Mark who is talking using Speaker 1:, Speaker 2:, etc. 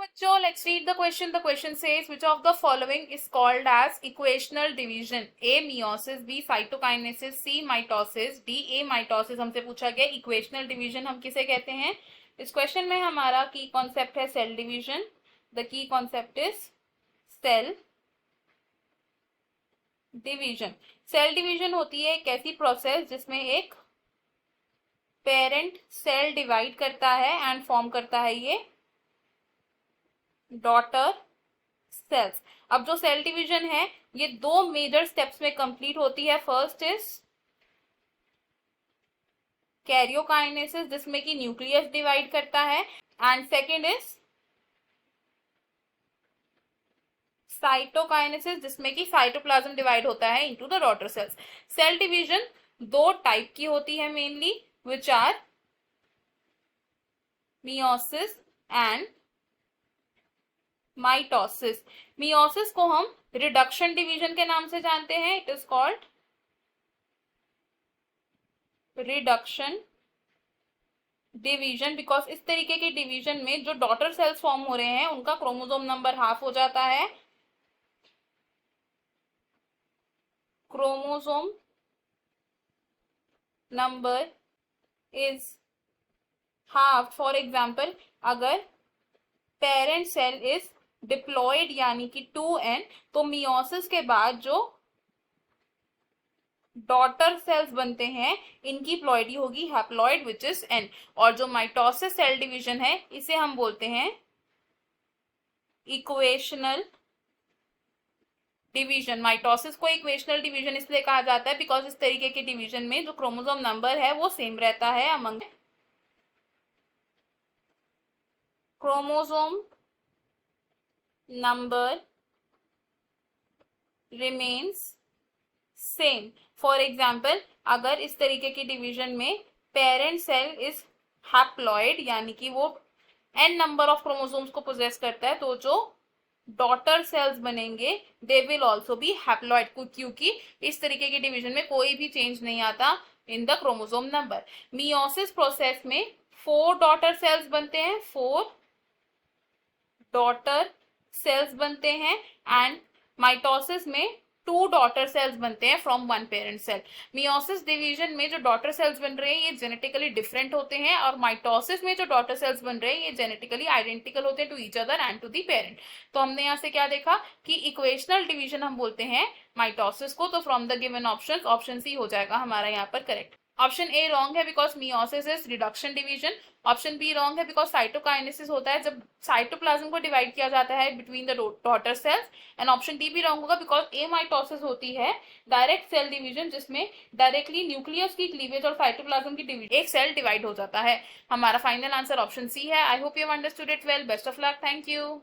Speaker 1: बच्चों, let's read the question. The question says, which of the following is called as equational division? A meiosis, B cytokinesis, C mitosis, D amitosis. हमसे पूछा गया equational division हम किसे कहते हैं. इस क्वेश्चन में हमारा की कॉन्सेप्ट है cell division. The key concept is cell division. Cell division होती है एक ऐसी प्रोसेस जिसमें एक पेरेंट सेल डिवाइड करता है एंड फॉर्म करता है ये डॉटर सेल्स. अब जो सेल डिवीजन है ये दो मेजर स्टेप्स में कंप्लीट होती है. फर्स्ट इज कैरियोकाइनेसिस जिसमें कि न्यूक्लियस डिवाइड करता है एंड सेकंड इज साइटोकाइनेसिस जिसमें कि साइटोप्लाज्म डिवाइड होता है into the daughter cells. Cell division दो टाइप की होती है mainly, which are meiosis and mitosis. Meiosis को हम रिडक्शन डिवीजन के नाम से जानते हैं. It is called reduction division because इस तरीके के डिवीजन में जो डॉटर सेल्स फॉर्म हो रहे हैं उनका क्रोमोसोम नंबर हाफ हो जाता है. Chromosome number is half. For example, अगर पेरेंट सेल इज डिप्लॉयड यानी कि 2n, तो मियोसिस के बाद जो डॉटर सेल्स बनते हैं इनकी प्लॉइडी होगी हैप्लॉइड विच इज n. और जो माइटोसिस सेल डिवीजन है इसे हम बोलते हैं इक्वेशनल डिवीजन. माइटोसिस को इक्वेशनल डिवीजन इसलिए कहा जाता है बिकॉज इस तरीके के डिवीजन में जो क्रोमोसोम नंबर है वो सेम रहता है among chromosome number remains same. For example, अगर इस तरीके की डिवीजन में पेरेंट सेल इज हैप्लॉइड यानी कि वो n नंबर ऑफ क्रोमोसोम्स को पोजेस करता है, तो जो डॉटर सेल्स बनेंगे they will also be haploid क्योंकि इस तरीके के डिवीजन में कोई भी चेंज नहीं आता in the chromosome number. Meiosis process में 4 डॉटर सेल्स बनते हैं, 4 डॉटर सेल्स बनते हैं एंड माइटोसिस में 2 डॉटर सेल्स बनते हैं from 1 parent cell. Meiosis division में जो डॉटर सेल्स बन रहे हैं ये जेनेटिकली डिफरेंट होते हैं और माइटोसिस में जो डॉटर सेल्स बन रहे हैं ये जेनेटिकली आइडेंटिकल होते हैं to each other and to the parent. तो हमने यहाँ से क्या देखा कि इक्वेशनल डिवीजन हम बोलते हैं माइटोसिस को. तो from the given option C हो जाएगा हमारा यहाँ पर करेक्ट. ऑप्शन ए रॉन्ग है because meiosis is reduction division. Option B wrong है बिकॉज साइटोकाइनेसिस होता है जब साइटोप्लाज्म को डिवाइड किया जाता है between the daughter cells. And option D भी रॉन्ग होगा बिकॉज एमाइटोसिस होती है डायरेक्ट सेल डिवीजन जिसमें डायरेक्टली न्यूक्लियस की क्लीवेज और साइटोप्लाज्म की डिवीजन एक सेल डिवाइड हो जाता है. हमारा फाइनल आंसर ऑप्शन सी है. I hope you understood it well. Best of luck. Thank you.